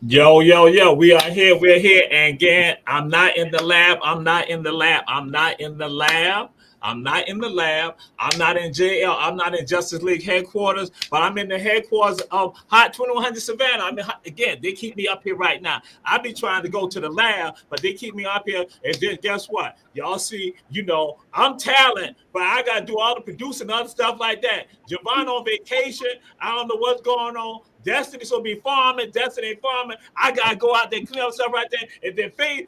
Yo, yo, yo, we are here. We're here. And again, I'm not in the lab. I'm not in the lab. I'm not in the lab. I'm not in the lab. I'm not in JL. I'm not in Justice League headquarters, but I'm in the headquarters of Hot 2100 Savannah. I mean, again, they keep me up here right now. I be trying to go to the lab, but they keep me up here. And then guess what? Y'all see, I'm talent, but I got to do all the producing and other stuff like that. Javon on vacation. I don't know what's going on. Destiny's gonna be farming. Destiny farming. I gotta go out there, clean up stuff right there. And then Faith,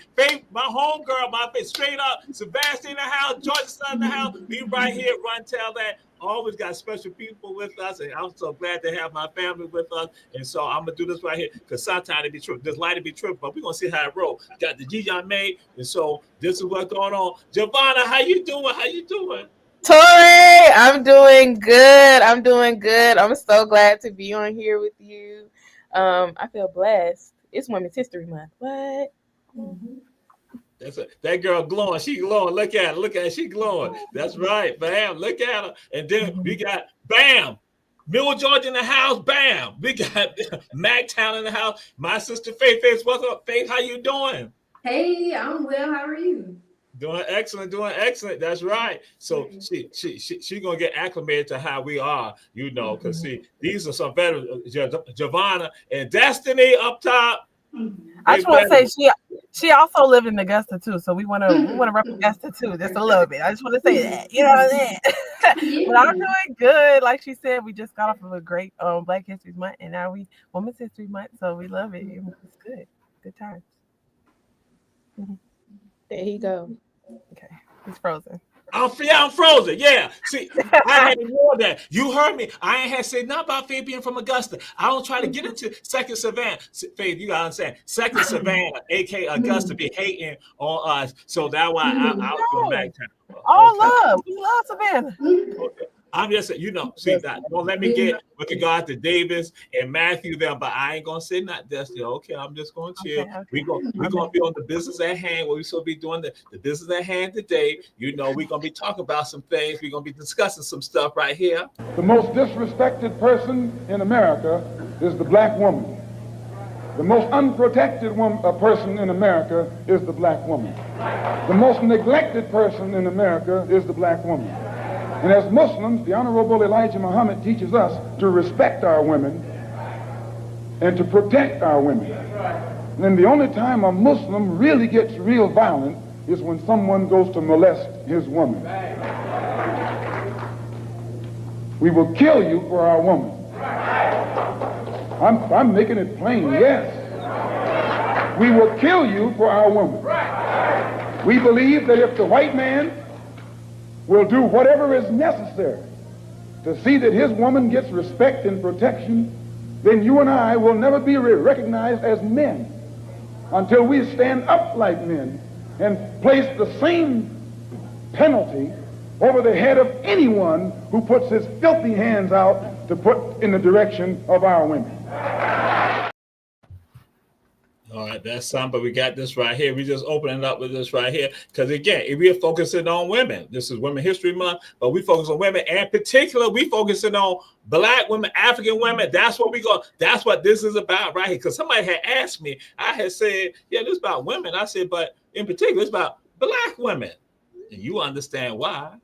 my homegirl, my face straight up. Sebastian in the house, George's son in the house. We right here, run tell that. Always got special people with us, and I'm so glad to have my family with us. And so I'm gonna do this right here because sometimes it be true. This light to be true, but we're gonna see how it roll. Got the G I made, and so this is what's going on. Giovanna, how you doing? How you doing? Tori, I'm doing good. I'm so glad to be on here with you. I feel blessed. It's Women's History Month. What? That girl glowing. She glowing. Look at her. Look at her. She glowing. That's right. Bam. Look at her. And then we got bam. Mill George in the house. Bam. We got Mactown in the house. My sister Faith. Faith, what's up? Faith, how you doing? Hey, I'm well. How are you? Doing excellent, doing excellent. That's right. So she gonna get acclimated to how we are, because see, these are some better Giovanna and Destiny up top. I just want to say she also lived in Augusta too, so we want to rep Augusta too, just a little bit. I just want to say that, you know what I'm saying? But I'm doing good. Like she said, we just got off of a great Black History Month, and now we Women's History Month, so we love it. It's good times. There he go. Okay, he's frozen. I'm frozen. Yeah. See, I had ignored that. You heard me. I ain't had said nothing about Faith being from Augusta. I don't try to get into Second Savannah. Faith, you gotta understand. Second Savannah, aka Augusta, be hating on us. So that's why I was going back to all love. We love Savannah. Okay. I'm just saying, see that. Don't let me get with regard to Davis and Matthew there, but I ain't gonna say not Destiny. Okay, I'm just gonna chill. Okay. We're gonna be on the business at hand. What we still be doing the business at hand today. We're gonna be talking about some things. We're gonna be discussing some stuff right here. The most disrespected person in America is the black woman. The most unprotected person in America is the black woman. The most neglected person in America is the black woman. And as Muslims, the Honorable Elijah Muhammad teaches us to respect our women and to protect our women. And the only time a Muslim really gets real violent is when someone goes to molest his woman. We will kill you for our woman. I'm making it plain, yes. We will kill you for our woman. We believe that if the white man will do whatever is necessary to see that his woman gets respect and protection, then you and I will never be recognized as men until we stand up like men and place the same penalty over the head of anyone who puts his filthy hands out to put in the direction of our women. All right, that's something, but we got this right here. We just opening up with this right here. Because again, if we're focusing on women, this is Women History Month, but we focus on women, and in particular, we focusing on Black women, African women. That's what this is about right here. Because somebody had asked me, I had said, yeah, this is about women. I said, but in particular, it's about Black women. And you understand why.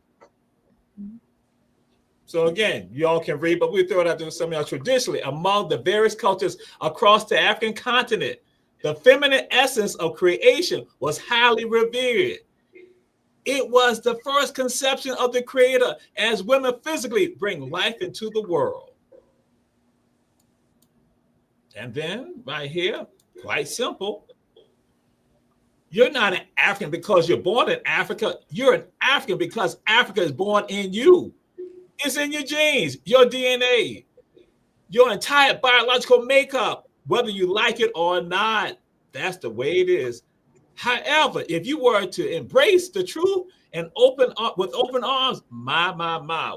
So again, y'all can read, but we throw it out there some of y'all. Traditionally, among the various cultures across the African continent, the feminine essence of creation was highly revered. It was the first conception of the Creator as women physically bring life into the world. And then right here, quite simple. You're not an African because you're born in Africa. You're an African because Africa is born in you. It's in your genes, your DNA, your entire biological makeup. Whether you like it or not, that's the way it is. However, if you were to embrace the truth and open up with open arms, my,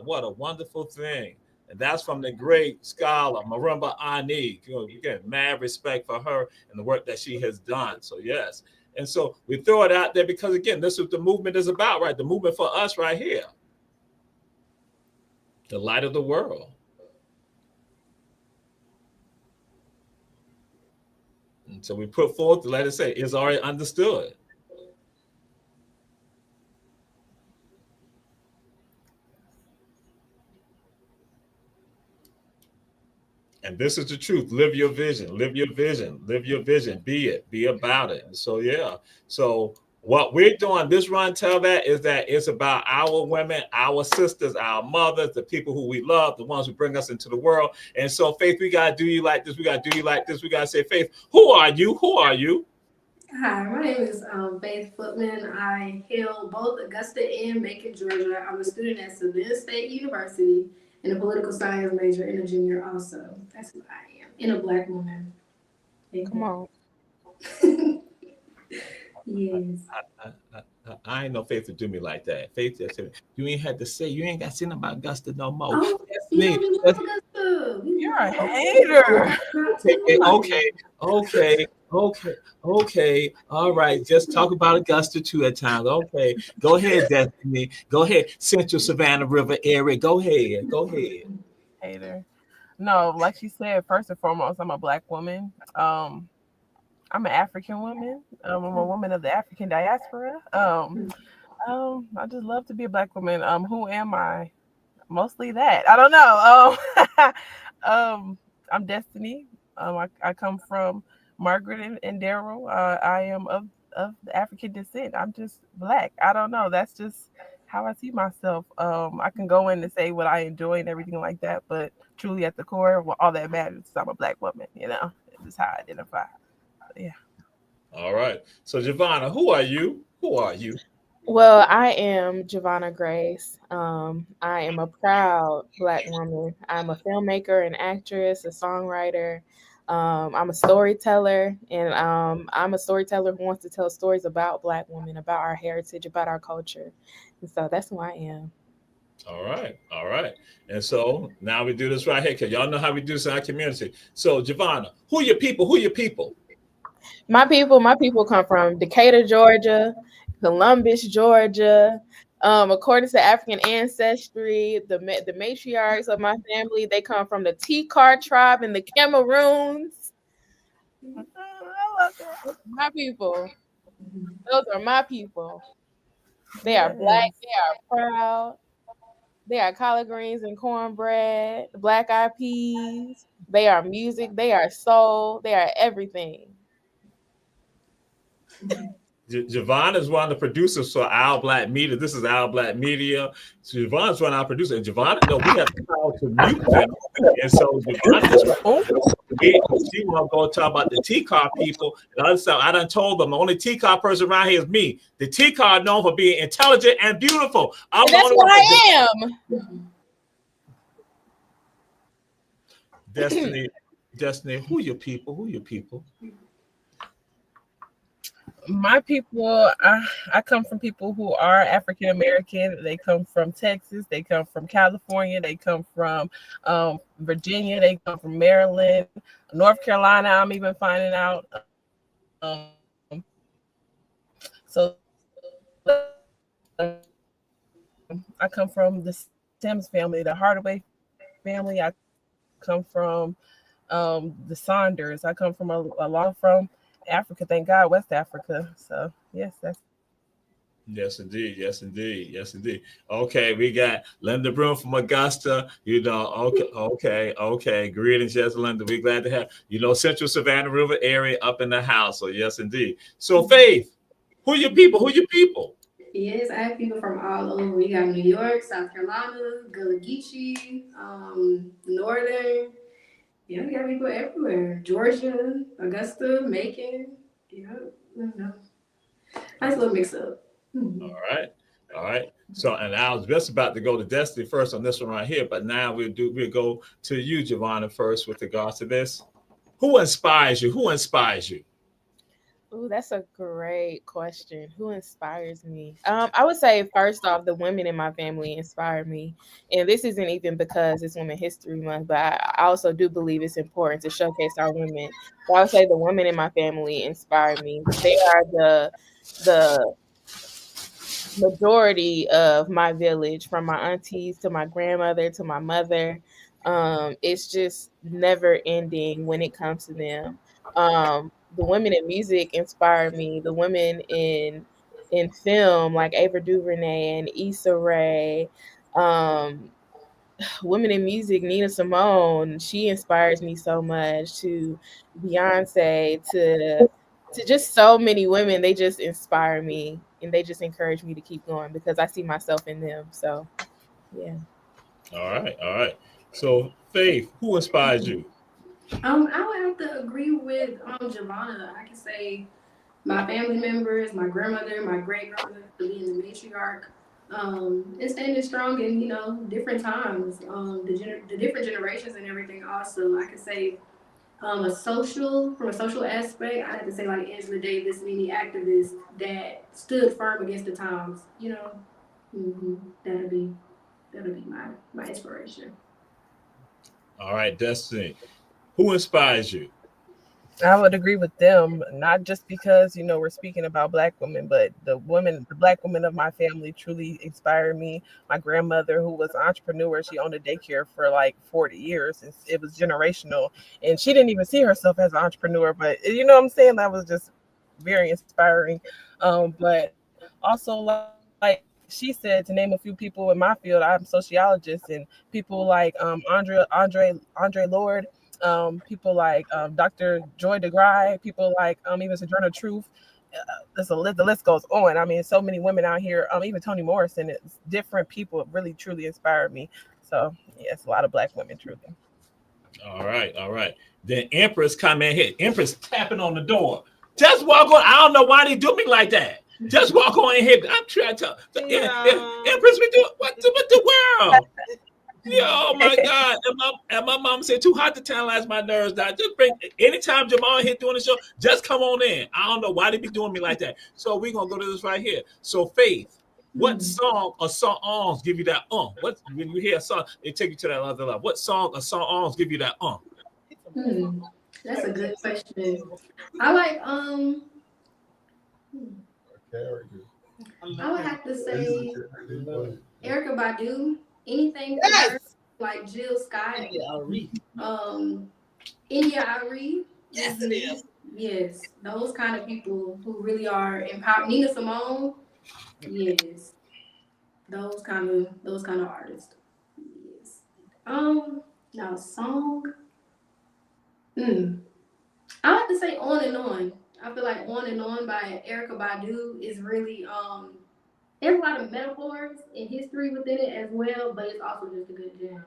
what a wonderful thing. And that's from the great scholar, Marimba Ani. You get mad respect for her and the work that she has done. So yes. And so we throw it out there because again, this is what the movement is about, right? The movement for us right here. The light of the world. So we put forth, let it say, it's already understood. And this is the truth. Live your vision. Live your vision. Live your vision. Be it. Be about it. So yeah. So what we're doing, this run tell that is that it's about our women, our sisters, our mothers, the people who we love, the ones who bring us into the world. And so, Faith, we gotta do you like this. We gotta do you like this. We gotta say, Faith, who are you? Who are you? Hi, my name is Faith Footman. I hail both Augusta and Macon, Georgia. I'm a student at Savannah State University and a political science major and a junior also. That's who I am. And a Black woman. Come on. Yes. I ain't no Faith to do me like that. Faith just said, you ain't had to say, you ain't got to say nothing about Augusta no more. Oh, That's yeah, me. we love Augusta. You're a hater. Okay. All right. Just talk about Augusta too at times. Okay. Go ahead, Destiny. Go ahead. Central Savannah River area. Go ahead. Hater. No, like she said, first and foremost, I'm a Black woman. I'm an African woman. I'm a woman of the African diaspora. I just love to be a Black woman. Who am I? Mostly that. I don't know. I'm Destiny. I come from Margaret and Daryl. I am of the African descent. I'm just Black. I don't know. That's just how I see myself. I can go in and say what I enjoy and everything like that, but truly at the core, well, all that matters is I'm a Black woman. This is how I identify. Yeah. All right. So, Giovanna, who are you? Who are you? Well, I am Giovanna Grace. I am a proud Black woman. I'm a filmmaker, an actress, a songwriter. I'm a storyteller, and I'm a storyteller who wants to tell stories about Black women, about our heritage, about our culture. And so that's who I am. All right. And so now we do this right here because y'all know how we do this in our community. So, Giovanna, who your people? Who your people? My people come from Decatur, Georgia, Columbus, Georgia. According to African ancestry, the matriarchs of my family, they come from the Tikar tribe in the Cameroons. I love that. My people, those are my people. They are Black. They are proud. They are collard greens and cornbread, black eyed peas. They are music. They are soul. They are everything. Javon is one of the producers for Our Black Media. This is Our Black Media. So Javon is one of our producers. And Javon, no, we have to call to mute them. And so Javon is she want to go talk about the T-Car people. And I done told them the only T-Car person around here is me. The T-Car known for being intelligent and beautiful. I'm And that's what I am. Destiny, who your people? Who your people? My people, I come from people who are African American. They come from Texas. They come from California. They come from Virginia. They come from Maryland, North Carolina. I'm even finding out. So I come from the Sims family, the Hardaway family. I come from the Saunders. I come from a lot from Africa, thank God, West Africa. So yes, that's Yes, indeed. Okay, we got Linda Broom from Augusta. Okay. Greetings, yes, Linda. We're glad to have Central Savannah River area up in the house. So yes, indeed. So Faith, who your people? Who your people? Yes, I have people from all over. We got New York, South Carolina, Gullah Geechee, Northern. Yeah, we got people everywhere. Georgia, Augusta, Macon. Yeah, nice little mix up. Mm-hmm. All right. So, and I was just about to go to Destiny first on this one right here, but now we'll go to you, Giovanna, first with regards to this. Who inspires you? Ooh, that's a great question. Who inspires me? I would say first off, the women in my family inspire me, and this isn't even because it's Women History Month, but I also do believe it's important to showcase our women. So I would say the women in my family inspire me. They are the majority of my village, from my aunties to my grandmother to my mother. It's just never ending when it comes to them. the women in music inspire me. The women in film like Ava DuVernay and Issa Rae. Um, Women in music, Nina Simone, she inspires me so much. To Beyonce, to just so many women, they just inspire me and they just encourage me to keep going because I see myself in them. So yeah. All right, all right. So, Faith, who inspires you? I would have to agree with Giovanna. I can say my family members, my grandmother, my great grandmother, being the matriarch, and standing strong in different times, the different generations and everything. Also, I could say from a social aspect, I have to say like Angela Davis, many activists that stood firm against the times. That'll be my inspiration. All right, Destiny, who inspires you? I would agree with them, not just because we're speaking about Black women, but the Black women of my family truly inspire me. My grandmother, who was an entrepreneur, she owned a daycare for like 40 years, and it was generational. And she didn't even see herself as an entrepreneur, but you know what I'm saying? That was just very inspiring. But also, like she said, to name a few people in my field, I'm a sociologist, and people like Andre Lord, people like Dr. Joy DeGruy, people like even Sojourner Truth. The list goes on. I mean, so many women out here, even Toni Morrison. It's different people really truly inspire me. So yes, a lot of Black women truly. All right, all right. Then Empress come in here. Empress tapping on the door. Just walk on. I don't know why they do me like that. Just walk on in here. I'm trying to tell. Empress, we do what the world? Oh my God. And my mom said, too hot to tantalize my nerves. Now, just bring, anytime Jamal here doing the show, just come on in. I don't know why they be doing me like that. So we're going to go to this right here. So, Faith, what song or songs give you that What, when you hear a song, they take you to that other level. What song or songs give you that That's a good question. I like I would have to say Erica Badu. Anything from her, like Jill Scott, India Arie. Yes, it is. Yes, those kind of people who really are empowered. Nina Simone. Yes, those kind of artists. Yes. Now song. I have to say On and On. I feel like On and On by Erica Badu is really there's a lot of metaphors and history within it as well, but it's also just a good jam.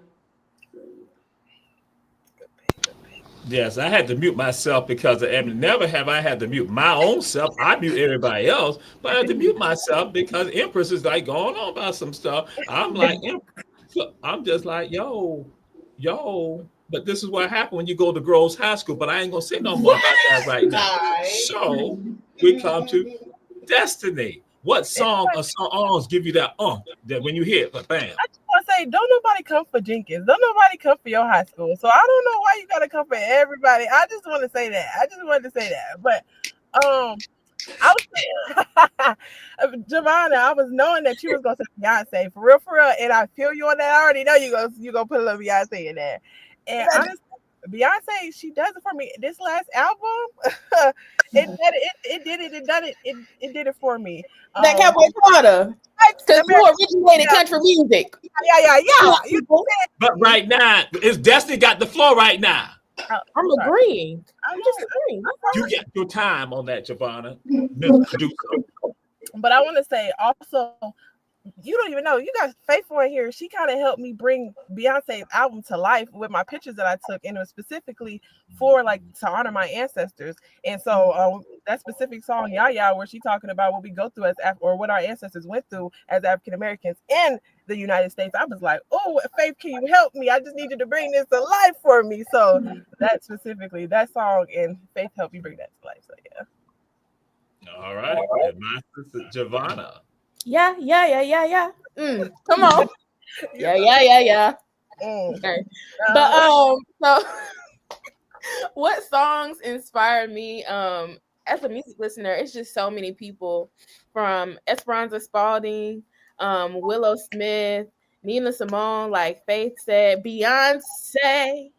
Yes, I had to mute myself because of Emily. Never have I had to mute my own self. I mute everybody else, but I had to mute myself because Empress is like going on about some stuff. I'm like, I'm just like, yo. But this is what happened when you go to Groves High School. But I ain't gonna say no more about that right now. So we come to Destiny. What song or songs give you that when you hear it, but bam? I just want to say, don't nobody come for Jenkins. Don't nobody come for your high school. So I don't know why you gotta come for everybody. I just want to say that. I just wanted to say that. But I was Giovanna, I was knowing that you was gonna say Beyonce for real, and I feel you on that. I already know you gonna put a little Beyonce in there. And honestly, Beyonce, she does it for me. This last album, it did it for me. That Cowboy Carter. Because you originated country music. Yeah. But right now, it's Destiny got the floor right now. I'm agreeing. I'm just agreeing. You get your time on that, Giovanna. But I want to say also, you don't even know. You got Faithful in here. She kind of helped me bring Beyonce's album to life with my pictures that I took, and it was specifically for to honor my ancestors. And so that specific song, "Ya," where she talking about what we go through or what our ancestors went through as African Americans in the United States. I was like, oh, Faith, can you help me? I just need you to bring this to life for me. So that song, and Faith helped me bring that to life. So yeah. All right, and my sister Giovanna. Yeah. Come on. Yeah. Okay. But so what songs inspire me? As a music listener, it's just so many people, from Esperanza Spalding, Willow Smith, Nina Simone, like Faith said, Beyonce.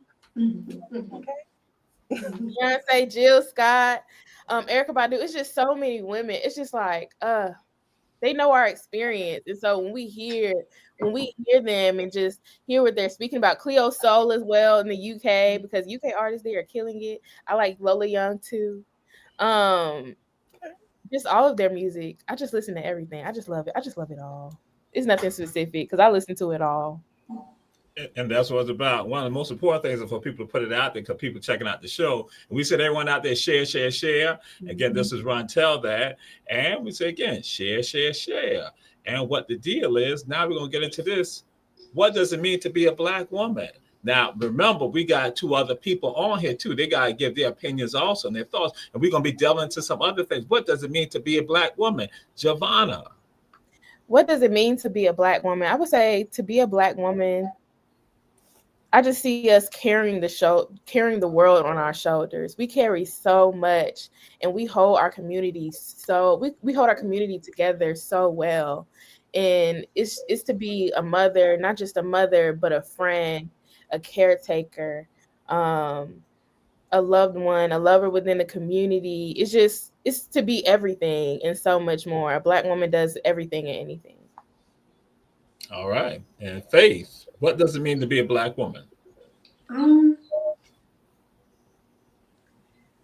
Beyonce, Jill Scott, Erica Badu. It's just so many women. It's just like, they know our experience, and so when we hear them and just hear what they're speaking about, Cleo Soul as well in the UK, because UK artists, they are killing it. I like Lola Young too. Um, just all of their music. I just listen to everything. I just love it. I just love it all. It's nothing specific because I listen to it all. And that's what it's about. One of the most important things is for people to put it out there because people checking out the show. And we said, everyone out there, share, share, share. Again, this is Ron Tell That. And we say again, share, share, share. And what the deal is, now we're going to get into this. What does it mean to be a Black woman? Now, remember, we got two other people on here too. They got to give their opinions also and their thoughts. And we're going to be delving into some other things. What does it mean to be a Black woman? Giovanna. What does it mean to be a Black woman? I would say to be a Black woman, I just see us carrying the world on our shoulders. We carry so much, and we hold our community together so well. And it's to be a mother, not just a mother, but a friend, a caretaker, um, a loved one, a lover within the community. It's to be everything and so much more. A Black woman does everything and anything. All right. And Faith, what does it mean to be a Black woman? Um,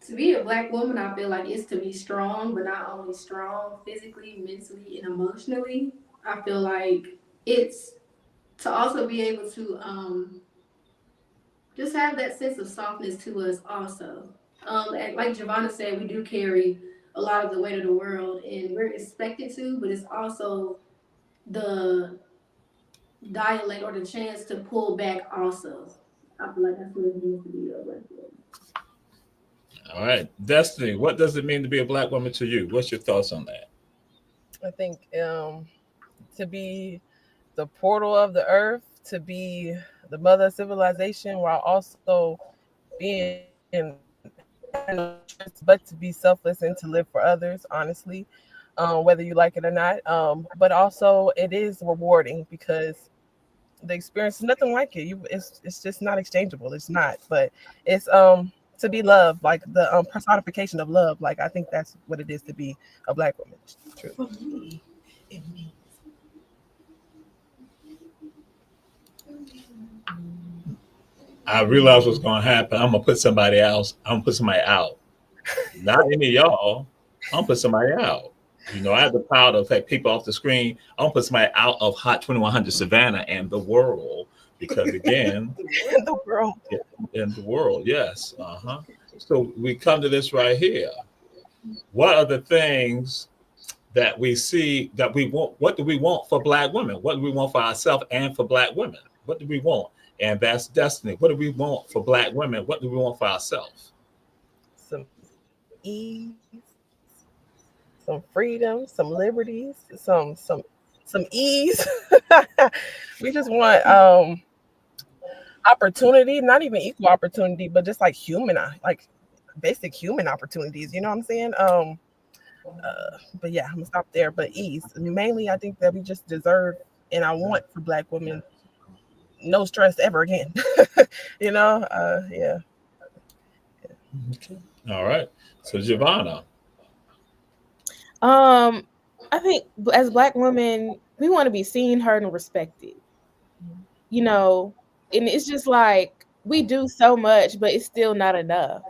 to be a Black woman, I feel like it's to be strong, but not only strong physically, mentally, and emotionally. I feel like it's to also be able to just have that sense of softness to us also. And like Giovanna said, we do carry a lot of the weight of the world, and we're expected to, but it's also the dialect or the chance to pull back also. I feel like that's what it means to be a Black woman. All right. Destiny, what does it mean to be a Black woman to you? What's your thoughts on that? I think to be the portal of the earth, to be the mother of civilization, while also being but to be selfless and to live for others, honestly, whether you like it or not. But also, it is rewarding because the experience is nothing like it. It's just not exchangeable. It's not, but it's to be loved, like the personification of love. Like I think that's what it is to be a Black woman. True. For me, it means I realize what's going to happen. I'm going to put somebody else. I'm going to put somebody out. Not any of y'all. I'm going to put somebody out. You know, I have the power to take people off the screen. I'm going to put somebody out of Hot 2100 Savannah and the world. Because again, In the world. in the world, yes. Uh-huh. So we come to this right here. What are the things that we see that we want? What do we want for Black women? What do we want for ourselves and for Black women? What do we want? And that's destiny. What do we want for Black women? What do we want for ourselves? Some ease, some freedom, some liberties, some ease. We just want opportunity, not even equal opportunity, but just like like basic human opportunities. You know what I'm saying? But yeah, I'm gonna stop there. But ease, mainly, I think that we just deserve, and I want for Black women, no stress ever again. You know? Yeah. Okay. All right. So Giovanna. I think as Black women, we want to be seen, heard, and respected. You know, and it's just like we do so much, but it's still not enough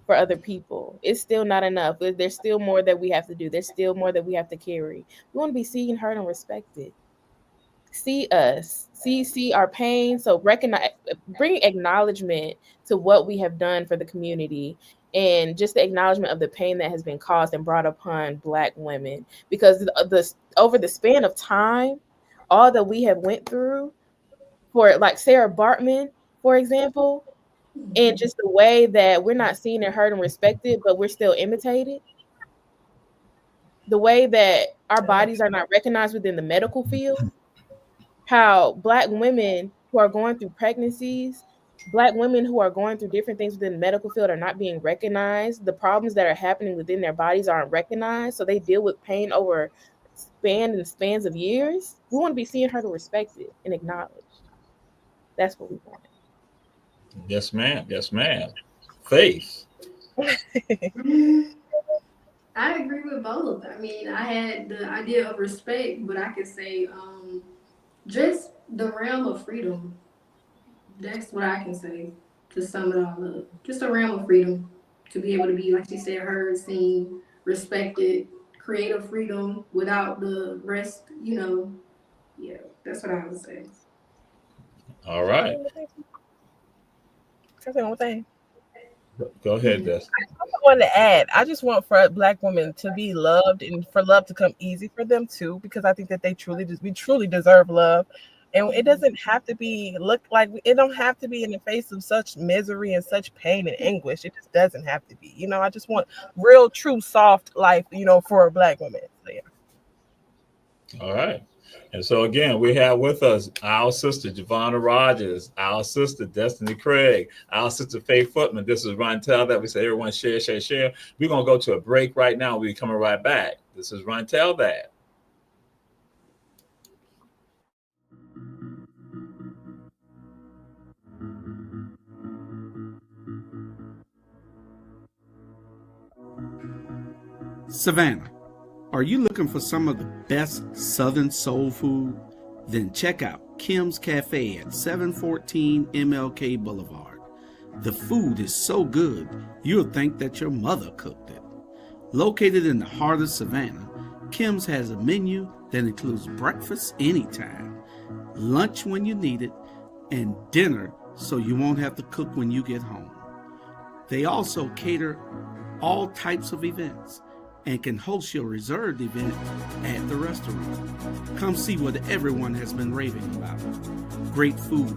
for other people. It's still not enough. There's still more that we have to do. There's still more that we have to carry. We want to be seen, heard, and respected. See us, see our pain. So recognize, bring acknowledgement to what we have done for the community, and just the acknowledgement of the pain that has been caused and brought upon Black women. Because the over the span of time, all that we have went through, for like Sarah Bartman, for example, and just the way that we're not seen and heard and respected, but we're still imitated. The way that our bodies are not recognized within the medical field, how Black women who are going through pregnancies, Black women who are going through different things within the medical field are not being recognized. The problems that are happening within their bodies aren't recognized. So they deal with pain over spans of years. We want to be seen, heard, and respected and acknowledged. That's what we want. Yes, ma'am. Yes, ma'am. Faith. I agree with both. I mean, I had the idea of respect, but I could say just the realm of freedom. That's what I can say to sum it all up. Just a realm of freedom to be able to be, like she said, heard, seen, respected, creative freedom without the rest, you know. Yeah, that's what I would say. All right. Can I say one thing? Go ahead, Des. I want to add, I just want for Black women to be loved and for love to come easy for them too, because I think that we truly deserve love, and it doesn't have to be look like it don't have to be in the face of such misery and such pain and anguish. It just doesn't have to be. I just want real, true, soft life. For Black women. So yeah. All right. And so again, we have with us our sister Giovanna Rogers, our sister Destiny Craig, our sister Faith Footman. This is Rontel that we say everyone share, share, share. We're gonna go to a break right now. We'll be coming right back. This is Rontel that. Savannah, are you looking for some of the best Southern soul food? Then check out Kim's Cafe at 714 MLK Boulevard. The food is so good, you'll think that your mother cooked it. Located in the heart of Savannah, Kim's has a menu that includes breakfast anytime, lunch when you need it, and dinner so you won't have to cook when you get home. They also cater all types of events and can host your reserved event at the restaurant. Come see what everyone has been raving about. Great food,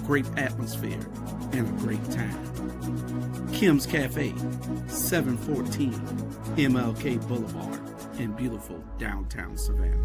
great atmosphere, and a great time. Kim's Cafe, 714 MLK Boulevard in beautiful downtown Savannah.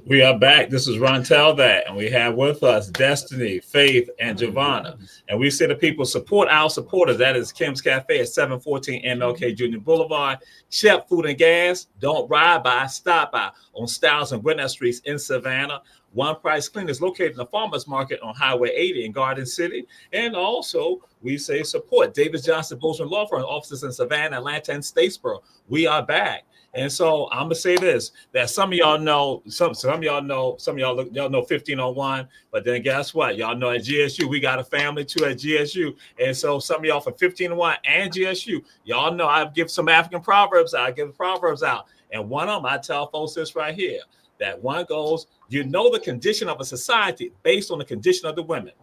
We are back. This is Rontel that, and we have with us Destiny, Faith, and Giovanna. And we say to people, support our supporters. That is Kim's Cafe at 714 MLK Junior Boulevard. Chef Food and Gas. Don't ride by, stop by on Styles and Gwinnett Streets in Savannah. One Price Clean is located in the Farmers Market on Highway 80 in Garden City. And also, we say support Davis Johnson Bozeman Law Firm offices in Savannah, Atlanta, and Statesboro. We are back. And so I'm gonna say this: that some of y'all know, some of y'all know 1501, but then guess what? Y'all know at GSU we got a family too at GSU, and so some of y'all from 1501 and GSU, y'all know I give some African proverbs out. I give proverbs out, and one of them I tell folks this right here: that one goes, you know the condition of a society based on the condition of the women.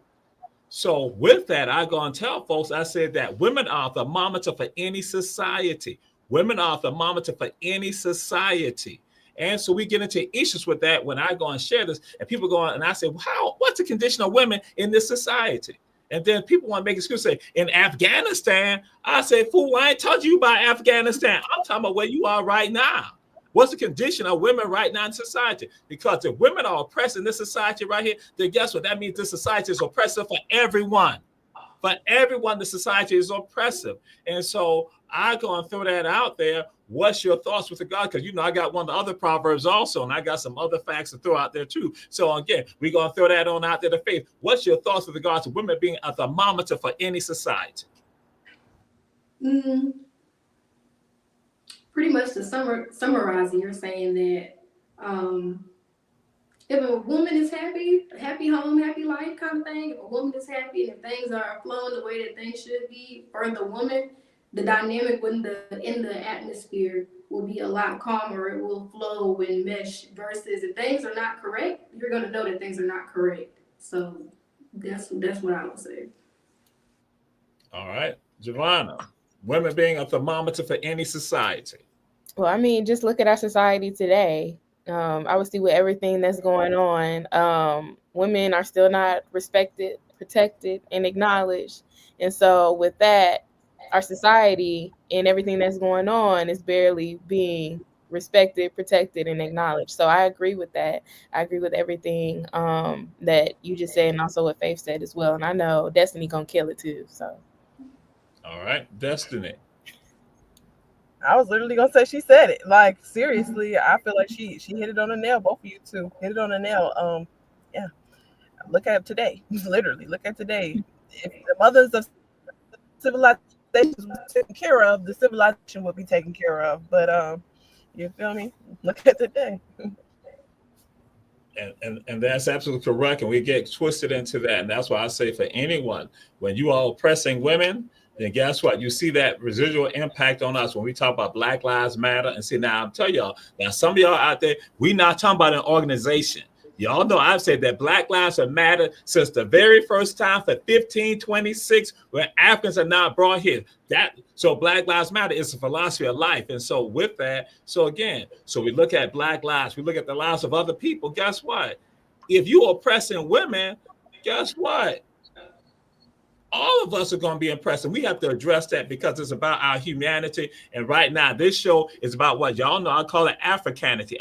So with that, I go and tell folks, I said that women are the thermometer for any society. Women are a thermometer for any society. And so we get into issues with that when I go and share this, and people go on and I say, well, what's the condition of women in this society? And then people want to make excuses, say, in Afghanistan, I say, fool, I ain't told you about Afghanistan. I'm talking about where you are right now. What's the condition of women right now in society? Because if women are oppressed in this society right here, then guess what? That means this society is oppressive for everyone. For everyone, the society is oppressive. And so I go and throw that out there. What's your thoughts with regard? Because, I got one of the other proverbs also, and I got some other facts to throw out there too. So again, we're going to throw that on out there to Faith. What's your thoughts with regard to women being a thermometer for any society? Pretty much to summarize it, you're saying that if a woman is happy home, happy life kind of thing, if a woman is happy and if things are flowing the way that things should be for the woman, the dynamic in the atmosphere will be a lot calmer. It will flow and mesh versus if things are not correct, you're going to know that things are not correct. So that's what I would say. All right. Giovanna, women being a thermometer for any society. Well, I mean, just look at our society today. Obviously, with everything that's going on, women are still not respected, protected, and acknowledged. And so with that, our society and everything that's going on is barely being respected, protected, and acknowledged. So I agree with that. I agree with everything that you just said and also what Faith said as well. And I know Destiny gonna kill it too. So. All right, Destiny. I was literally gonna say she said it. Like seriously, I feel like she hit it on the nail. Both of you two hit it on the nail. Yeah. Look at today. Literally, look at today. If the mothers of civilizations was taken care of, the civilization would be taken care of. But you feel me? Look at today. And that's absolutely correct. And we get twisted into that. And that's why I say for anyone, when you are oppressing women, then guess what? You see that residual impact on us when we talk about Black Lives Matter. And see, now I'm telling y'all, now some of y'all out there, we not talking about an organization. Y'all know I've said that Black lives have mattered since the very first time for 1526 when Africans are now brought here. So Black Lives Matter is a philosophy of life. And so with that, so again, so we look at Black lives, we look at the lives of other people. Guess what? If you're oppressing women, guess what? All of us are going to be impressed, and we have to address that because it's about our humanity. And right now, this show is about what y'all know. I call it Africanity.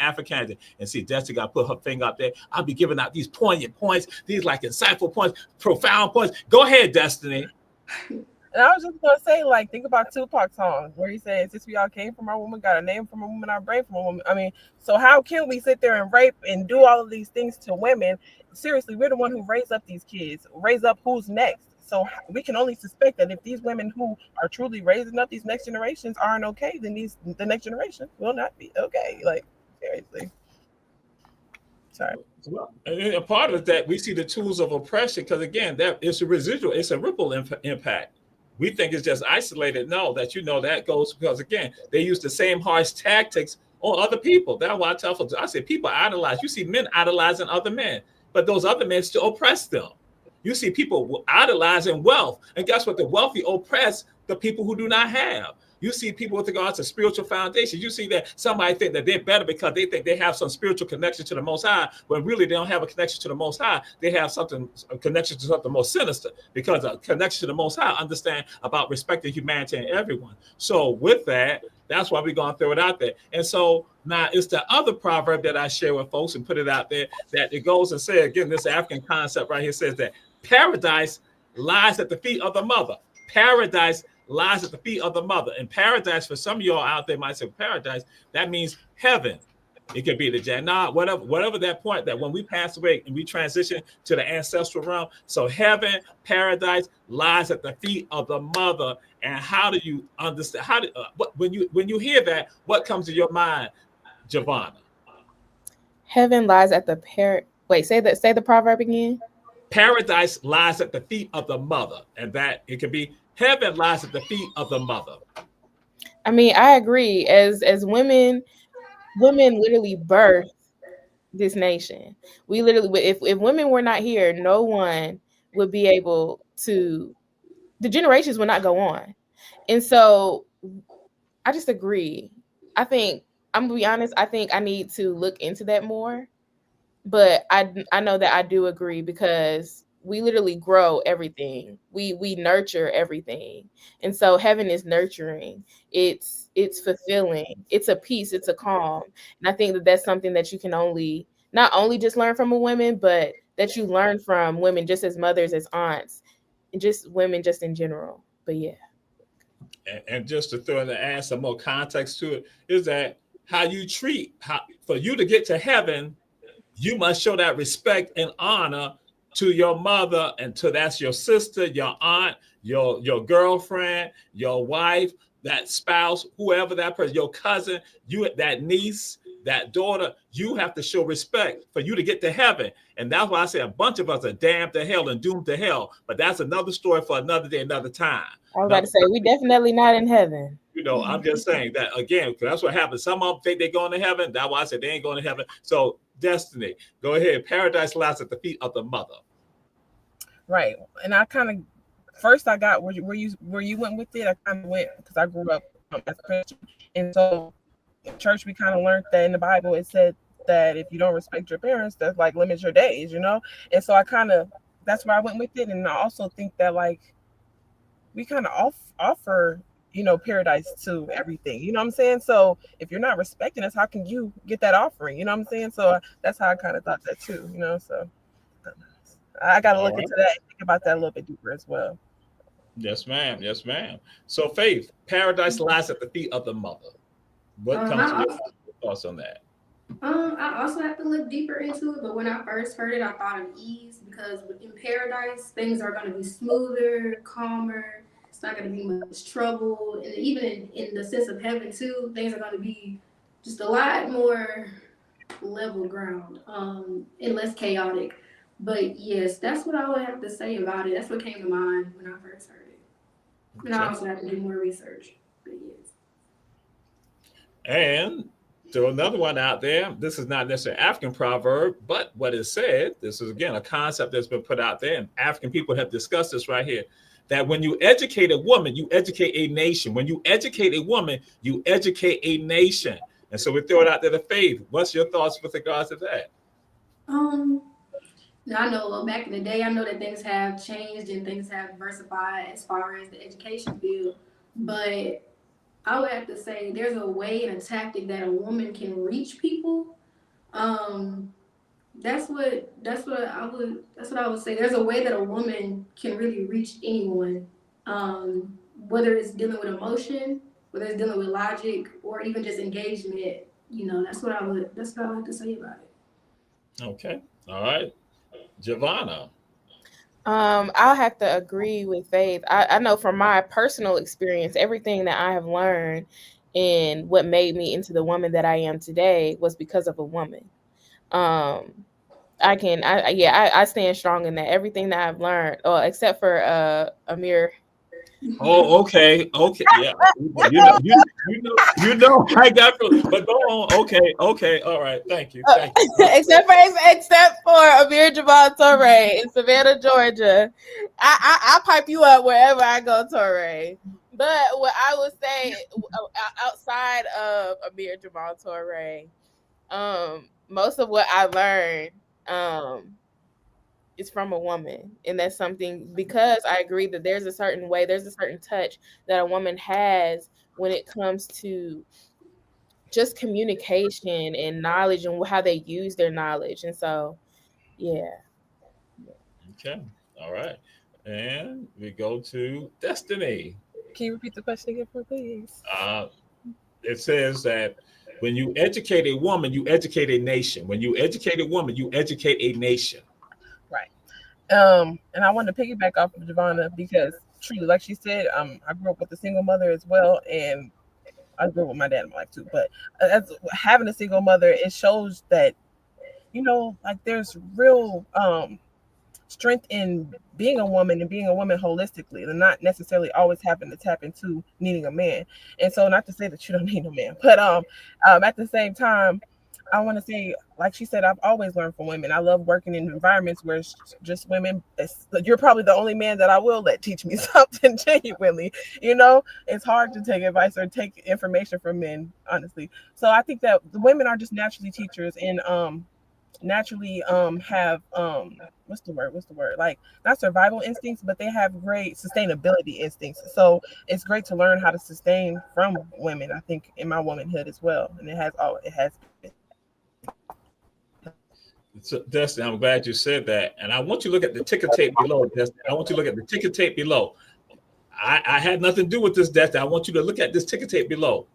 And see, Destiny got to put her finger up there. I'll be giving out these poignant points, these like insightful points, profound points. Go ahead, Destiny. And I was just gonna say, like, think about Tupac's song where he says, "Since we all came from our woman, got a name from a woman, our brain from a woman." I mean, so how can we sit there and rape and do all of these things to women? Seriously, we're the one who raise up these kids, raise up who's next. So we can only suspect that if these women who are truly raising up these next generations aren't okay, then the next generation will not be okay. Like seriously. Sorry. Well, and a part of that, we see the tools of oppression because again, that it's a residual, it's a ripple impact. We think it's just isolated. No, that that goes because again, they use the same harsh tactics on other people. That's why I tell folks, I say people idolize. You see men idolizing other men, but those other men still oppress them. You see people idolizing wealth, and guess what? The wealthy oppress the people who do not have. You see people with regards to spiritual foundations. You see that somebody think that they're better because they think they have some spiritual connection to the Most High, when really they don't have a connection to the Most High. They have a connection to something more sinister because a connection to the Most High understand about respecting humanity and everyone. So with that, that's why we're going to throw it out there. And so now it's the other proverb that I share with folks and put it out there that it goes and says, again, this African concept right here says that paradise lies at the feet of the mother. Paradise lies at the feet of the mother. And paradise, for some of y'all out there might say paradise, that means heaven. It could be the Jannah, whatever that point that when we pass away and we transition to the ancestral realm. So heaven, paradise lies at the feet of the mother. And how do you understand? When you hear that, what comes to your mind, Giovanna? Heaven lies at the Wait, say the proverb again. Paradise lies at the feet of the mother, and that it could be heaven lies at the feet of the mother. I mean, I agree. As women literally birth this nation. We literally, if women were not here, no one would be able to. The generations would not go on, and so I just agree. I think I'm gonna be honest. I think I need to look into that more. But I know that I do agree because we literally grow everything. We nurture everything. And so heaven is nurturing. It's fulfilling. It's a peace, it's a calm. And I think that that's something that you can not only just learn from a woman, but that you learn from women just as mothers, as aunts, and just women just in general. But yeah. And just to throw in the add some more context to it, is that how you treat for you to get to heaven, you must show that respect and honor to your mother, and that's your sister, your aunt, your girlfriend, your wife, that spouse, whoever that person, your cousin, that niece, that daughter. You have to show respect for you to get to heaven. And that's why I say a bunch of us are damned to hell and doomed to hell. But that's another story for another day, another time. I was about to say, we definitely not in heaven. I'm just saying that again, because that's what happens. Some of them think they're going to heaven. That's why I said they ain't going to heaven. So Destiny, go ahead. Paradise lies at the feet of the mother. Right. And I kind of first I got where you went with it. I kind of went because I grew up as a Christian, and so in church we kind of learned that in the Bible it said that if you don't respect your parents, that's like limits your days, And so that's where I went with it, and I also think that like we kind of offer paradise to everything, you know what I'm saying? So if you're not respecting us, how can you get that offering? You know what I'm saying? So that's how I kind of thought that too, So I got to look into that and think about that a little bit deeper as well. Yes, ma'am. Yes, ma'am. So, Faith, paradise lies at the feet of the mother. What comes to I your also, thoughts on that? I also have to look deeper into it, but when I first heard it, I thought of ease because in paradise, things are going to be smoother, calmer. It's not going to be much trouble, and even in the sense of heaven too, things are going to be just a lot more level ground, and less chaotic. But yes, that's what I would have to say about it. That's what came to mind when I first heard it, and I Okay. also have to do more research. But yes. And throw another one out there. This is not necessarily an African proverb, but what is said, this is again a concept that's been put out there, and African people have discussed this right here. That when you educate a woman, you educate a nation. When you educate a woman, you educate a nation. And so we throw it out there to Faith. What's your thoughts with regards to that? Um, Now, I know back in the day, I know that things have changed and things have diversified as far as the education field. But I would have to say there's a way and a tactic that a woman can reach people. Um, that's what I would say. There's a way that a woman can really reach anyone. Whether it's dealing with emotion, whether it's dealing with logic, or even just engagement. That's what I would have to say about it. Okay. All right. Giovanna. I'll have to agree with Faith. I know from my personal experience, everything that I have learned and what made me into the woman that I am today was because of a woman. Um, I stand strong in that. Everything that I've learned, except for Amir. Oh, okay, okay, yeah. You know. I got, but go on. Okay, okay, all right. Thank you. Except for Amir Jabal Torre in Savannah, Georgia. I pipe you up wherever I go, Torre. But what I would say outside of Amir Jamal Torre, most of what I learned is from a woman, and that's something, because I agree that there's a certain way, there's a certain touch that a woman has when it comes to just communication and knowledge and how they use their knowledge. And so, yeah. Okay, all right. And we go to Destiny. Can you repeat the question again, please? Uh, it says that when you educate a woman, you educate a nation. When you educate a woman, you educate a nation. Right. And I wanted to piggyback off of Giovanna because truly, like she said, I grew up with a single mother as well, and I grew up with my dad in my life too. But as having a single mother, it shows that like there's real strength in being a woman and being a woman holistically, and not necessarily always having to tap into needing a man. And so, not to say that you don't need a man, but at the same time, I want to say, like she said, I've always learned from women. I love working in environments where it's just women. You're probably the only man that I will let teach me something genuinely. It's hard to take advice or take information from men, honestly. So I think that the women are just naturally teachers, and naturally have what's the word, like, not survival instincts, but they have great sustainability instincts. So it's great to learn how to sustain from women, I think, in my womanhood as well. And it has So, Destiny, I'm glad you said that. And I want you to look at the ticker tape below, Destiny. I want you to look at the ticker tape below. I had nothing to do with this, Destiny. I want you to look at this ticker tape below.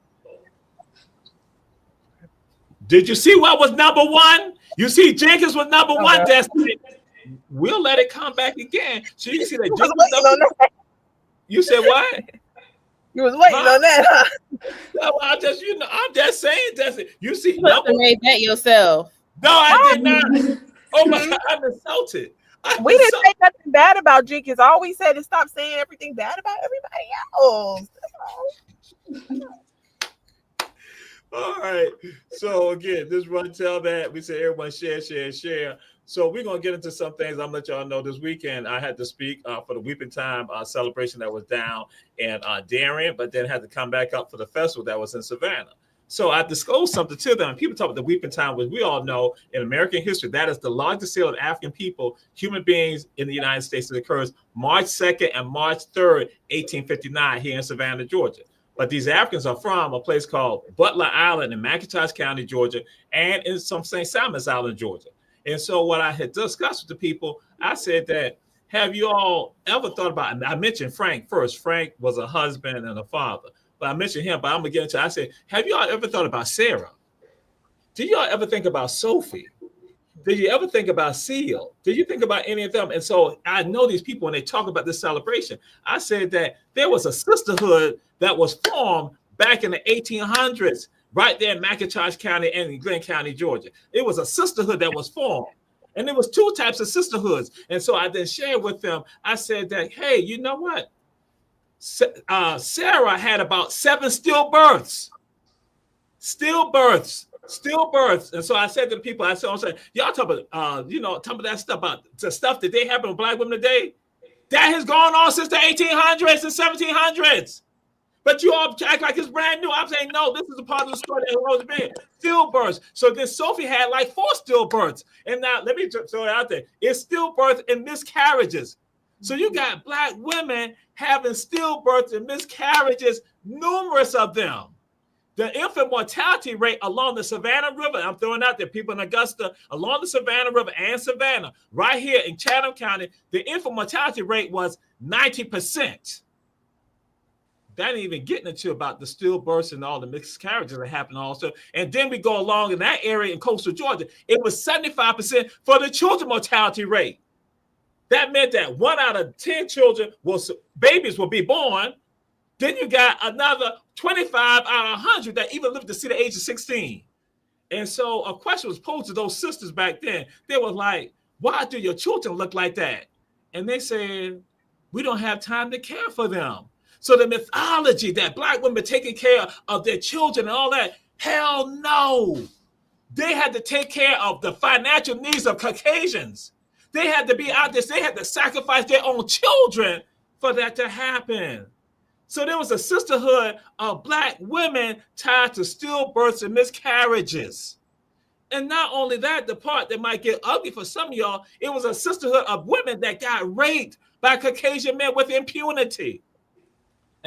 Did you see what was number one? You see Jenkins was number one, Destiny. We'll let it come back again. So you can see that Jenkins was number one. You said what? You was waiting on that, huh? No, I'm just saying, Destiny. You see, You must have made that yourself. No, I did not. Oh my God, I'm insulted. We didn't say nothing bad about Jenkins. All we said is stop saying everything bad about everybody else. All right. So again, this run tell that we say everyone share. So we're gonna get into some things. I'm gonna let y'all know this weekend I had to speak for the Weeping Time celebration that was down in Darien, but then had to come back up for the festival that was in Savannah. So I disclosed something to them. People talk about the Weeping Time, which we all know in American history, that is the largest sale of African people, human beings in the United States. That occurs March 2nd and March 3rd, 1859 here in Savannah, Georgia. But these Africans are from a place called Butler Island in McIntosh County, Georgia, and in some St. Simon's Island, Georgia. And so what I had discussed with the people, I said that, have you all ever thought about, I mentioned Frank first. Frank was a husband and a father. But I mentioned him, but I'm going to get into it. I said, have you all ever thought about Sarah? Did y'all ever think about Sophie? Did you ever think about Seal? Did you think about any of them? And so I know these people, when they talk about this celebration, I said that there was a sisterhood that was formed back in the 1800s, right there in McIntosh County and in Glenn County, Georgia. It was a sisterhood that was formed. And there was two types of sisterhoods. And so I then shared with them, I said that, hey, you know what? Sarah had about 7 stillbirths. And so I said to the people, I said, y'all talk about, talk about that stuff, about the stuff that they happen with Black women today. That has gone on since the 1800s and 1700s. But you all act like it's brand new. I'm saying, no, this is a part of the story that was been stillbirths. So then Sophie had like 4 stillbirths. And now let me throw it out there. It's stillbirth and miscarriages. So you got Black women having stillbirths and miscarriages, numerous of them. The infant mortality rate along the Savannah River, I'm throwing out there, people in Augusta, along the Savannah River and Savannah, right here in Chatham County, the infant mortality rate was 90%. That ain't even getting into about the stillbirths and all the miscarriages that happen also. And then we go along in that area in coastal Georgia, it was 75% for the children mortality rate. That meant that 1 out of 10 babies will be born. Then you got another 25 out of 100 that even lived to see the age of 16. And so a question was posed to those sisters back then. They were like, why do your children look like that? And they said, we don't have time to care for them. So the mythology that Black women taking care of their children and all that, hell no. They had to take care of the financial needs of Caucasians. They had to be out there. They had to sacrifice their own children for that to happen. So there was a sisterhood of Black women tied to stillbirths and miscarriages. And not only that, the part that might get ugly for some of y'all, it was a sisterhood of women that got raped by Caucasian men with impunity.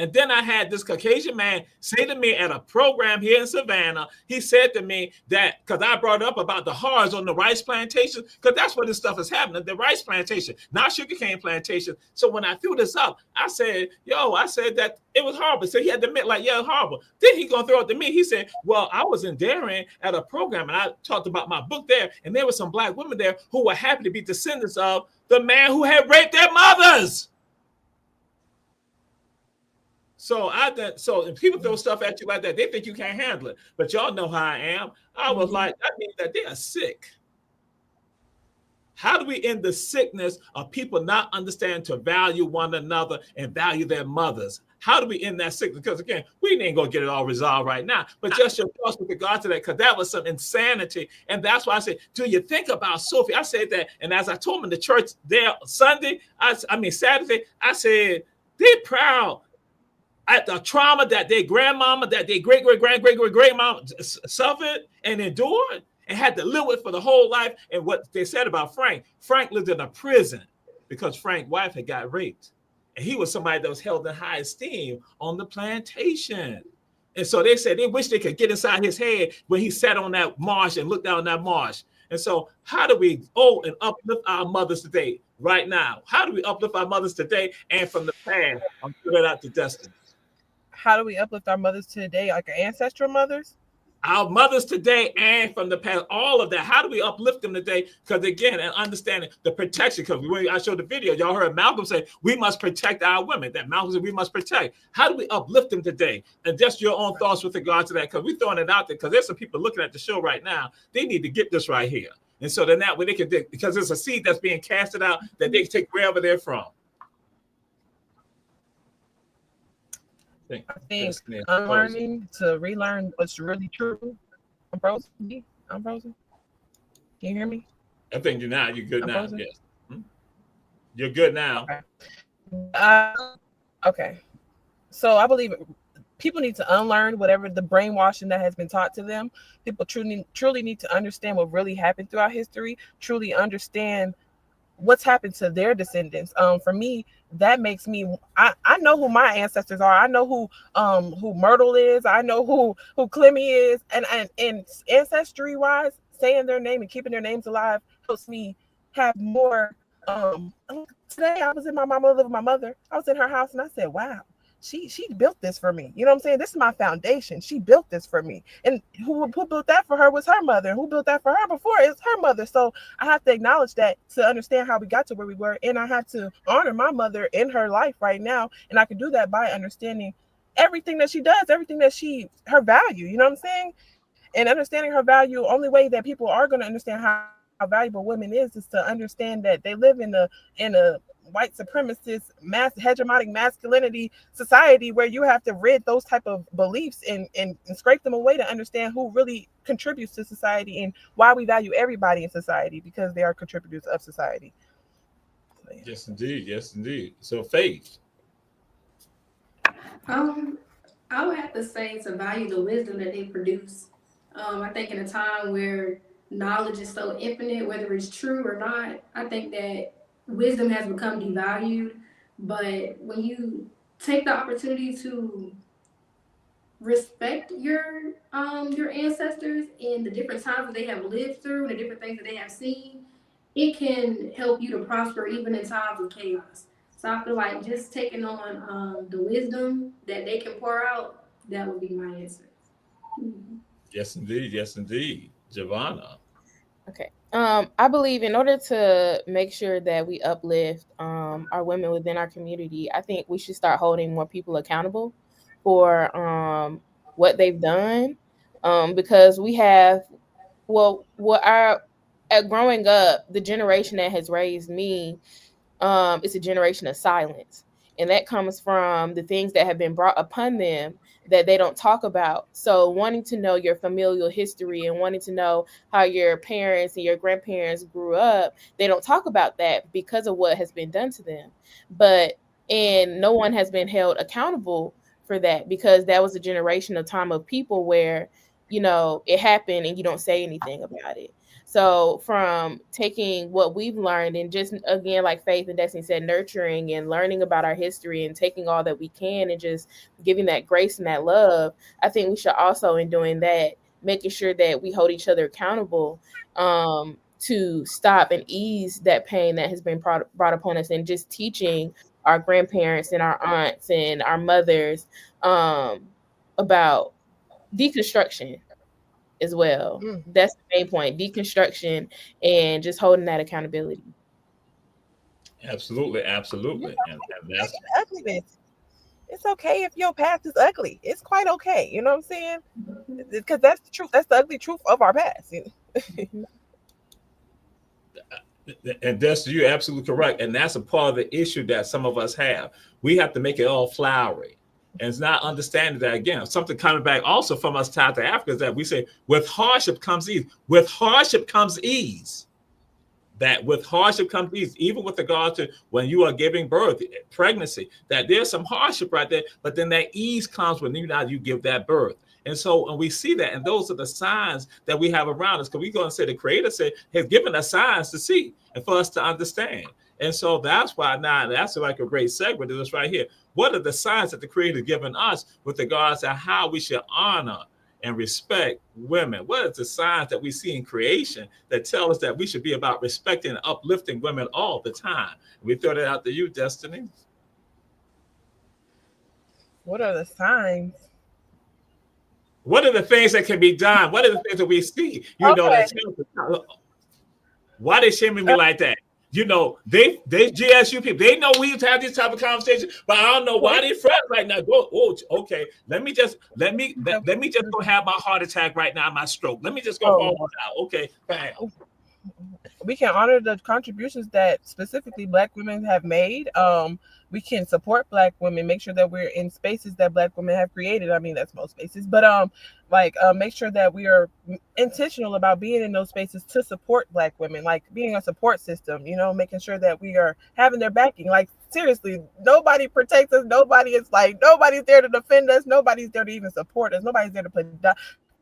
And then I had this Caucasian man say to me at a program here in Savannah, he said to me that, because I brought up about the horrors on the rice plantation, because that's where this stuff is happening, the rice plantation, not sugarcane plantation. So when I threw this up, I said that it was horrible. So he had to admit, like, yeah, it's horrible. Then he gonna throw it to me. He said, well, I was in Darien at a program, and I talked about my book there, and there were some Black women there who were happy to be descendants of the man who had raped their mothers. So if people throw stuff at you like that, they think you can't handle it. But y'all know how I am. I was like, that means that they are sick. How do we end the sickness of people not understanding to value one another and value their mothers? How do we end that sickness? Because again, we ain't gonna get it all resolved right now. But just your thoughts with regard to that, because that was some insanity. And that's why I said, do you think about Sophie? I said that, and as I told them in the church there Saturday, I said, they're proud at the trauma that their grandmama, that their great-great-great-great-great-grandmama suffered and endured and had to live with for the whole life. And what they said about Frank lived in a prison because Frank's wife had got raped. And he was somebody that was held in high esteem on the plantation. And so they said they wish they could get inside his head when he sat on that marsh and looked down that marsh. And so how do we and uplift our mothers today, right now? How do we uplift our mothers today and from the past? I'm giving it out to Destiny. How do we uplift our mothers today, like our ancestral mothers? Our mothers today and from the past, all of that. How do we uplift them today? Because again, and understanding the protection, because when I showed the video, y'all heard Malcolm say, we must protect our women. That Malcolm said, we must protect. How do we uplift them today? And just your own thoughts with regard to that, because we're throwing it out there, because there's some people looking at the show right now. They need to get this right here. And so then that way they can, because it's a seed that's being casted out that they can take wherever they're from. I think unlearning to relearn what's really true. I'm frozen. Can you hear me? I think you're now. You're good now. Frozen? Yes. You're good now. Okay. So I believe people need to unlearn whatever the brainwashing that has been taught to them. People truly need to understand what really happened throughout history, truly understand what's happened to their descendants. For me, that makes me, I know who my ancestors are. I know who Myrtle is. I know who Clemmy is. And ancestry wise, saying their name and keeping their names alive helps me have more Today I was in my mama living with my mother. I was in her house and I said, "Wow, she built this for me." You know what I'm saying? This is my foundation. She built this for me, and who built that for her was her mother. Who built that for her before is her mother. So I have to acknowledge that to understand how we got to where we were, and I have to honor my mother in her life right now, and I can do that by understanding everything that she does, everything that her value. You know what I'm saying? And understanding her value, only way that people are going to understand how valuable women is to understand that they live in a white supremacist hegemonic masculinity society where you have to rid those type of beliefs and scrape them away to understand who really contributes to society and why we value everybody in society because they are contributors of society. So, yeah. Yes, indeed. Yes, indeed. So, Faith. Um, I would have to say to value the wisdom that they produce. I think in a time where knowledge is so infinite, whether it's true or not, I think that wisdom has become devalued. But when you take the opportunity to respect your ancestors and the different times that they have lived through and the different things that they have seen, it can help you to prosper even in times of chaos. So I feel like just taking on the wisdom that they can pour out, that would be my answer. Mhm. Yes, indeed. Yes, indeed. Giovanna. Okay. I believe in order to make sure that we uplift our women within our community, I think we should start holding more people accountable for what they've done. Because we have, well, what our at growing up, the generation that has raised me, it's a generation of silence. And that comes from the things that have been brought upon them that they don't talk about. So, wanting to know your familial history and wanting to know how your parents and your grandparents grew up, they don't talk about that because of what has been done to them. But, and no one has been held accountable for that because that was a generation of time of people where, it happened and you don't say anything about it. So from taking what we've learned and just again, like Faith and Destiny said, nurturing and learning about our history and taking all that we can and just giving that grace and that love, I think we should also in doing that, making sure that we hold each other accountable to stop and ease that pain that has been brought upon us and just teaching our grandparents and our aunts and our mothers about deconstruction as well. Mm. That's the main point, deconstruction and just holding that accountability. Absolutely. You're Absolutely. And that's ugliness. It's okay if your past is ugly. It's quite okay. You know what I'm saying? Because that's the truth. That's the ugly truth of our past. Mhm. and that's you're absolutely correct. And that's a part of the issue that some of us have. We have to make it all flowery. And it's not understanding that again, something coming back also from us tied to Africa is that we say with hardship comes ease. With hardship comes ease. That with hardship comes ease, even with regard to when you are giving birth, pregnancy, that there's some hardship right there, but then that ease comes when you give that birth. And so, and we see that, and those are the signs that we have around us. Because we go and say the Creator said has given us signs to see and for us to understand. And so that's why now that's like a great segment of this right here. What are the signs that the Creator has given us with regards to how we should honor and respect women? What are the signs that we see in creation that tell us that we should be about respecting and uplifting women all the time? We throw that out to you, Destiny. What are the signs? What are the things that can be done? What are the things that we see? That Okay. why they shaming me like that? They GSU people, they know we used to have this type of conversation, but I don't know why they fret right now. Go, oh, okay. Let me just go have my heart attack right now, my stroke. Let me just go Oh, fall out. Okay, bam. we can honor the contributions that specifically Black women have made. We can support Black women, make sure that we're in spaces that Black women have created. I mean, that's most spaces, but make sure that we are intentional about being in those spaces to support Black women, like being a support system. Making sure that we are having their backing. Like seriously, nobody protects us. Nobody's there to defend us. Nobody's there to even support us. Nobody's there to put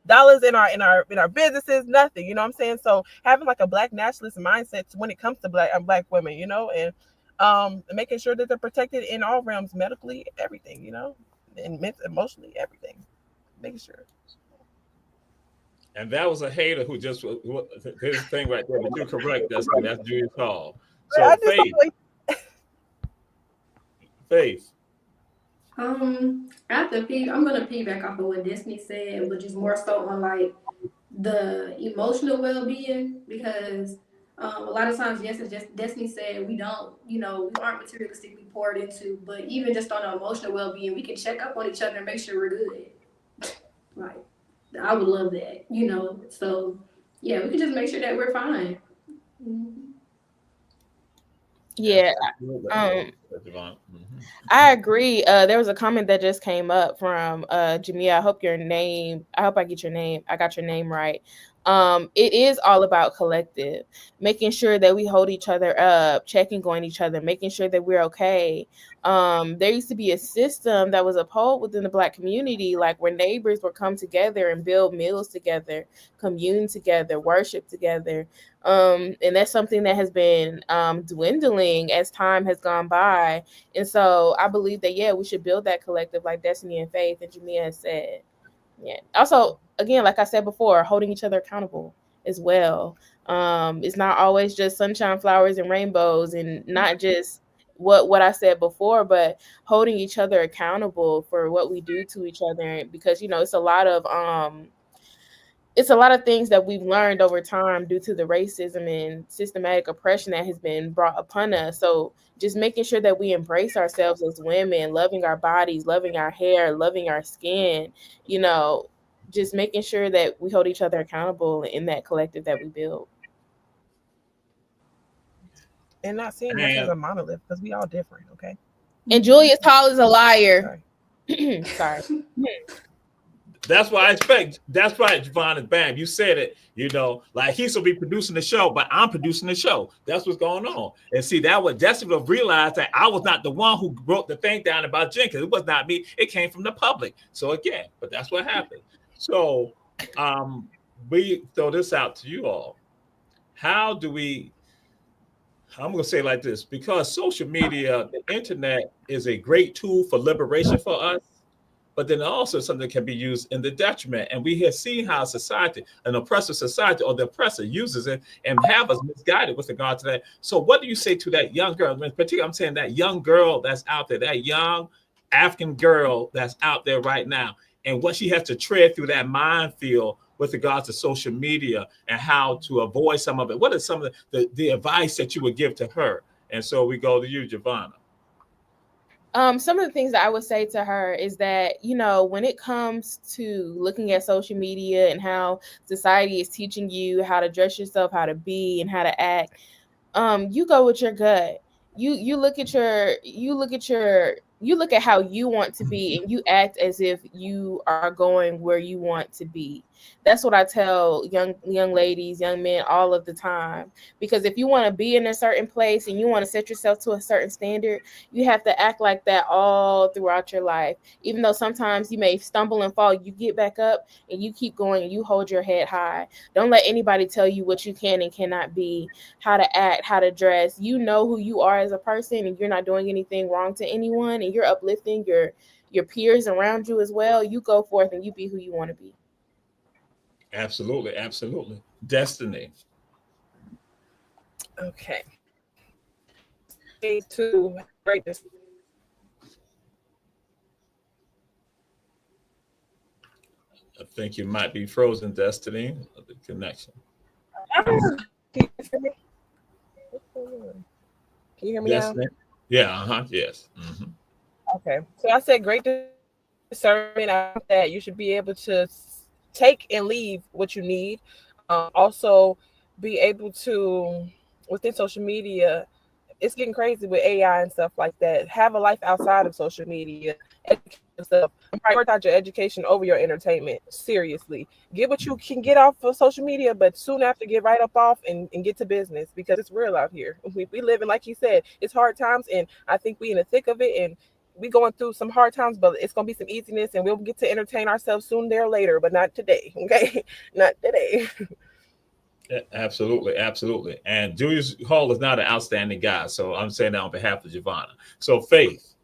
dollars in our businesses, nothing. You know what I'm saying? So having like a Black nationalist mindset when it comes to Black women, and making sure that they're protected in all realms, medically, everything, and emotionally, everything. Making sure. And that was a hater who just his thing right there. But you're correct, Destiny. That's Julius Hall. So I just don't Faith, like. Faith. After I'm gonna piggyback off of what Destiny said, but just more so on like the emotional well-being because a lot of times, yes, as just Destiny said, we don't, we aren't materialistically poured into, but even just on our emotional well-being, we can check up on each other and make sure we're good. Like, I would love that. So yeah, we can just make sure that we're fine. Mhm. Yeah. Absolutely. Um, Javon. Mhm. I agree. There was a comment that just came up from Jamia. I hope I get your name. I got your name right. It is all about collective, making sure that we hold each other up, checking on each other, making sure that we're okay. There used to be a system that was upheld within the Black community, like where neighbors would come together and build meals together, commune together, worship together. And that's something that has been dwindling as time has gone by, and so I believe that, yeah, we should build that collective like Destiny and Faith and Jamia has said. Yeah. Also, again, like I said before, holding each other accountable as well. It's not always just sunshine, flowers, and rainbows, and not just what I said before, but holding each other accountable for what we do to each other, because it's a lot of things that we've learned over time due to the racism and systematic oppression that has been brought upon us. So just making sure that we embrace ourselves as women, loving our bodies, loving our hair, loving our skin, you know, just making sure that we hold each other accountable in that collective that we build. And not seeing us as And a monolith because we all different. Okay. And Julius Hall is a liar. Sorry. Sorry. that's why I expect. That's right, Javon and Bam. You said it. Like he's gonna be producing the show, but I'm producing the show. That's what's going on. And see, that was Jesse will realize that I was not the one who wrote the thing down about Jenkins. It was not me. It came from the public. So again, but that's what happened. So we throw this out to you all. How do we? I'm going to say it like this, because social media, the internet is a great tool for liberation for us, but then also something that can be used in the detriment. And we have seen how society, an oppressive society or the oppressor uses it and have us misguided with regard to that. So what do you say to that young girl? In particular, I'm saying that young girl that's out there, that young African girl that's out there right now, and what she has to tread through that minefield with regards to social media and how to avoid some of it. What is some of the advice that you would give to her? And so we go to you, Giovanna. Some of the things that I would say to her is that, when it comes to looking at social media and how society is teaching you how to dress yourself, how to be, and how to act, you go with your gut. You look at how you want to be, and you act as if you are going where you want to be. That's what I tell young ladies, young men, all of the time. Because if you want to be in a certain place and you want to set yourself to a certain standard, you have to act like that all throughout your life. Even though sometimes you may stumble and fall, you get back up and you keep going and you hold your head high. Don't let anybody tell you what you can and cannot be, how to act, how to dress. You know who you are as a person, and you're not doing anything wrong to anyone, and you're uplifting your peers around you as well. You go forth and you be who you want to be. Absolutely, absolutely. Destiny. Okay. To great. I think you might be frozen, Destiny. The connection. Can you hear me? Can you hear me now? Destiny. Yeah. Yes. Mm-hmm. Okay. So I said great discernment. I think that you should be able to take and leave what you need. Also, be able to within social media. It's getting crazy with AI and stuff like that. Have a life outside of social media. Educate yourself. Prioritize your education over your entertainment. Seriously. Get what you can get off of social media, but soon after get right up off and get to business because it's real out here. We living, like you said, it's hard times, and I think we in the thick of it, and we going through some hard times, but it's gonna be some easiness, and we'll get to entertain ourselves soon there later, but not today. Okay. Not today. Absolutely, absolutely. And Julius Hall is not an outstanding guy, so I'm saying that on behalf of Giovanna. So Faith.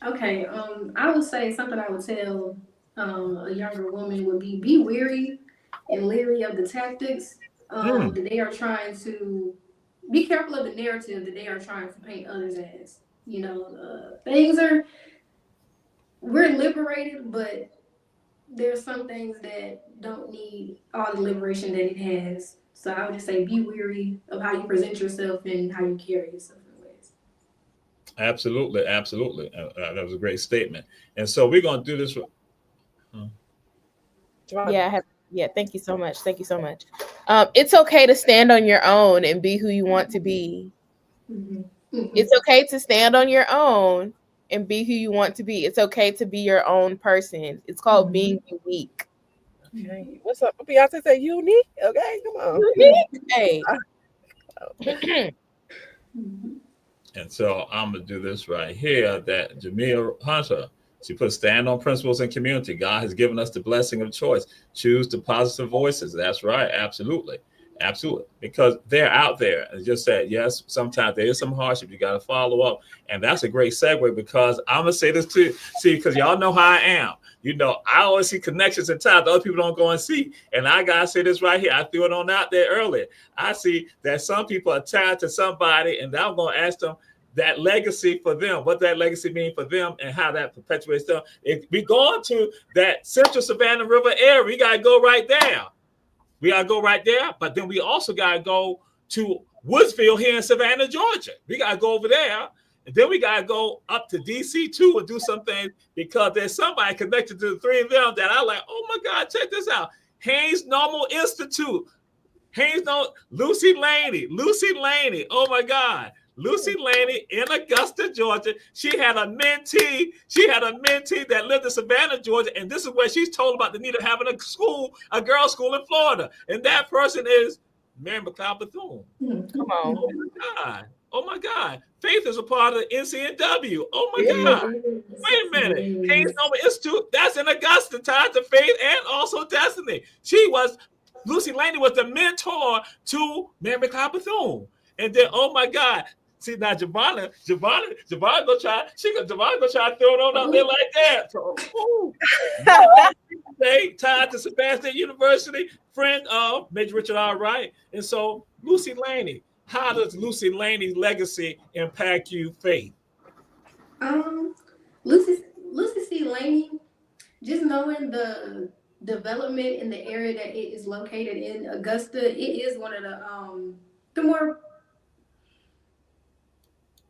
Okay, I would say something I would tell a younger woman would be weary and leery of the tactics Mm, that they are trying to be careful of the narrative that they are trying to paint others as. Things are, we're liberated, but there's some things that don't need all the liberation that it has. So I would just say be wary of how you present yourself and how you carry yourself in ways. Absolutely, absolutely. That was a great statement. And so we're going to do this. Yeah, thank you so much. Thank you so much. It's okay to stand on your own and be who you want to be. Mm-hmm. Mm-hmm. It's okay to stand on your own and be who you want to be. It's okay to be your own person. It's called being unique. Okay. What's up? Beyonce said unique. Okay, come on. Hey. And so I'm going to do this right here, that Jamil Hunter, she put stand on principles and community. God has given us the blessing of choice. Choose the positive voices. That's right. Absolutely. Absolutely. Because they're out there. And just said, yes, sometimes there is some hardship. You got to follow up. And that's a great segue, because I'm going to say this too. See, because y'all know how I am. I always see connections in time that other people don't go and see. And I got to say this right here. I threw it on out there earlier. I see that some people are tied to somebody, and I'm going to ask them that legacy for them, what that legacy means for them, and how that perpetuates them. If we go on to that Central Savannah River area, we got to go right there. But then we also got to go to Woodsville here in Savannah, Georgia. We got to go over there. And then we got to go up to DC too and do some things, because there's somebody connected to the three of them that I like, oh my God, check this out. Haynes Normal Institute. Lucy Laney. Oh my God. Lucy Laney in Augusta, Georgia. She had a mentee that lived in Savannah, Georgia. And this is where she's told about the need of having a girls' school in Florida. And that person is Mary McLeod Bethune. Come on. Oh my God. Faith is a part of the NCNW. Oh my God. Wait a minute. Haynes Normal Institute, that's in Augusta, tied to Faith and also Destiny. Lucy Laney was the mentor to Mary McLeod Bethune. And then, oh my God. See, now Javonna gonna try to throw it on out there like that. So, they tied to Sebastian University, friend of Major Richard R. Wright. And so, Lucy Laney, how does Lucy Laney's legacy impact you, Faith? Lucy C. Laney, just knowing the development in the area that it is located in, Augusta, it is one of the more,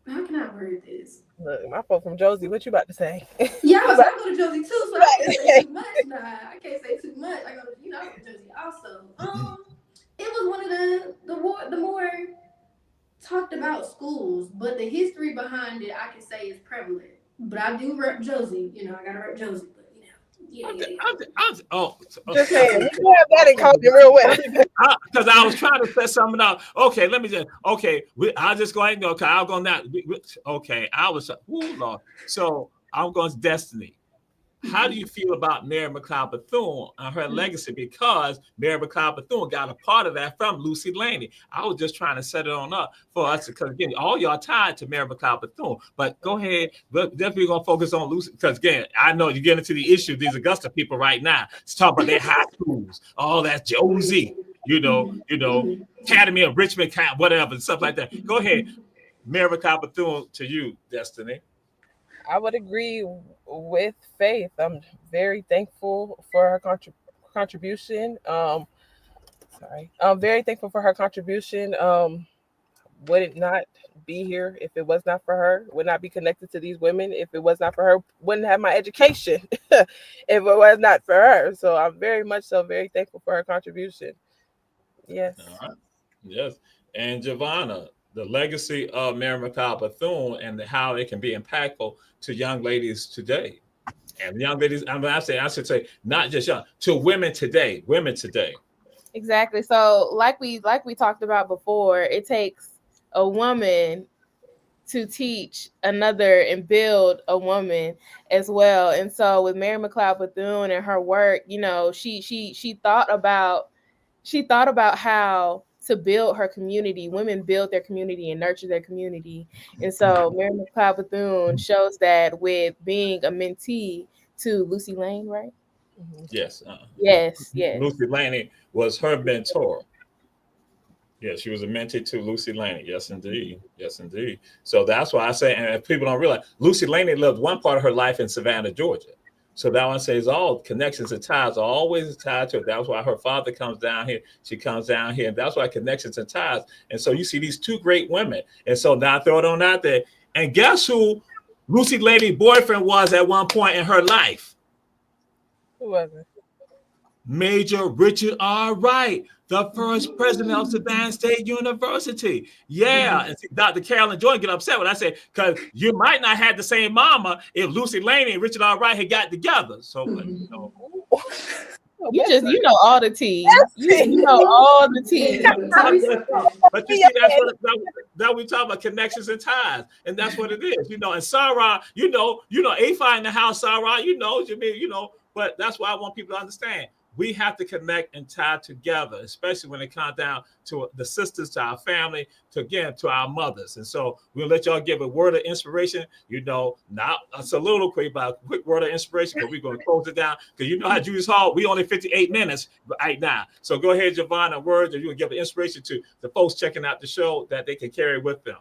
how can I word this? Look, my folks from Josie, what you about to say? Yeah, I go to Josie too, so I can't say too much. Nah, I can't say too much. I go to Josie also. It was one of the more talked about schools, but the history behind it, I can say, is prevalent. But I do rep Josie. I gotta rep Josie. But just saying, you have that in common real well. Because I was trying to set something out. Okay, let me just. Okay, I'll just go ahead and go. Okay, I'll go now. Okay, I was. Lord. So I'm going to Destiny. How do you feel about Mary McLeod Bethune and her legacy? Because Mary McLeod Bethune got a part of that from Lucy Laney. I was just trying to set it on up for us, because again, all y'all tied to Mary McLeod Bethune. But go ahead, but definitely gonna focus on Lucy, because again, I know you get into the issue. These Augusta people right now, it's talking about their high schools. Oh, that's Josie. Academy of Richmond, whatever, and stuff like that. Go ahead, Mary McLeod Bethune, to you, Destiny. I would agree with Faith. I'm very thankful for her contribution. I'm very thankful for her contribution. Would it not be here if it was not for her? Would not be connected to these women if it was not for her? Wouldn't have my education if it was not for her. So I'm very much so very thankful for her contribution. Yes. All right. Yes. And Giovanna, the legacy of Mary McLeod Bethune and how it can be impactful to young ladies today. And young ladies, I should say, not just young, to women today. Exactly. So like we talked about before, it takes a woman to teach another and build a woman as well. And so with Mary McLeod Bethune and her work, she thought about how to build her community. Women build their community and nurture their community. And so Mary McLeod Bethune shows that with being a mentee to Lucy Lane, right? Yes. Yes. Lucy Laney was her mentor. Yeah, she was a mentee to Lucy Laney. Yes, indeed. Yes, indeed. So that's why I say, and if people don't realize, Lucy Laney lived one part of her life in Savannah, Georgia. So that one says all connections and ties are always tied to it. That's why her father comes down here. She comes down here. And that's why connections and ties. And so you see these two great women. And so now I throw it on out there. And guess who Lucy Laney's boyfriend was at one point in her life? Who was it? Major Richard R. Wright, the first president of Savannah State University. Yeah. And see, Dr. Carolyn Jordan get upset when I say, because you might not have the same mama if Lucy Laney and Richard R. Wright had got together. So, but, you know. You know all the tea. You know all the tea. But you see, that's we talk about connections and ties, and that's what it is, you know. And Sarah, you know, A5 in the house, Sarah, you know, but that's why I want people to understand. We have to connect and tie together, especially when it comes down to the sisters, to our family, to our mothers. And so we'll let y'all give a word of inspiration, you know, not a soliloquy, but a quick word of inspiration, because we're going to close it down. Because you know how Julius Hall, we only 58 minutes right now. So go ahead, Javon, a word that you can give an inspiration to the folks checking out the show that they can carry with them.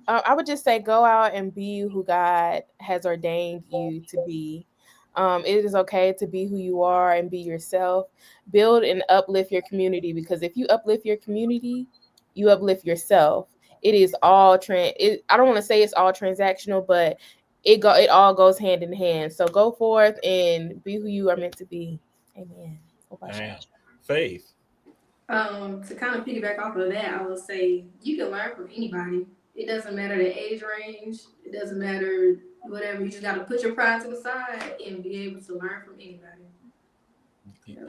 I would just say go out and be who God has ordained you to be. It is okay to be who you are and be yourself. Build and uplift your community, because if you uplift your community, you uplift yourself. It is all I don't want to say it's all transactional, but it all goes hand in hand. So go forth and be who you are meant to be. Amen. Faith. To kind of piggyback off of that, I will say you can learn from anybody. It doesn't matter the age range. It doesn't matter whatever. You just got to put your pride to the side and be able to learn from anybody.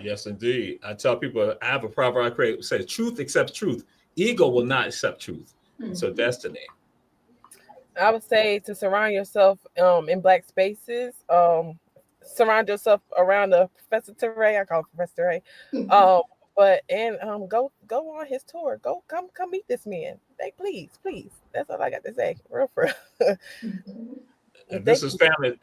Yes, indeed. I tell people, I have a proverb I create. It says, truth accepts truth. Ego will not accept truth. Mm-hmm. So destiny. I would say to surround yourself in Black spaces. Surround yourself around the Professor Teray. I call him Professor Teray. Go on his tour. Come meet this man. Please. That's all I got to say. Real for real. And this is family.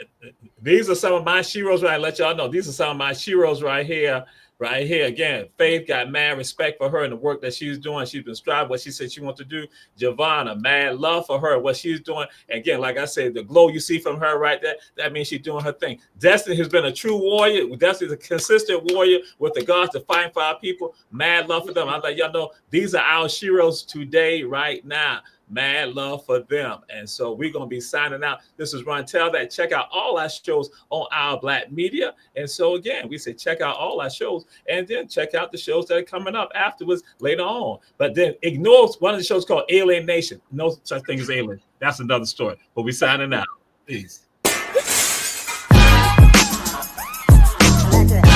These are some of my sheroes. Right, let y'all know. These are some of my sheroes right here. Right here again. Faith, got mad respect for her and the work that she's doing. She's been striving what she said she wants to do. Giovanna, mad love for her, what she's doing. And again, like I said, the glow you see from her right there, that means she's doing her thing. Destiny has been a true warrior. Destiny's a consistent warrior with regards to fighting for our people. Mad love for them. I let y'all know these are our sheroes today, right now. Mad love for them. And so we're going to be signing out. This is Ron Tell that. Check out all our shows on Our Black Media. And so again, we say check out all our shows and then check out the shows that are coming up afterwards later on. But then ignore one of the shows called Alien Nation. No such thing as alien. That's another story. But we signing out. Peace. Like that.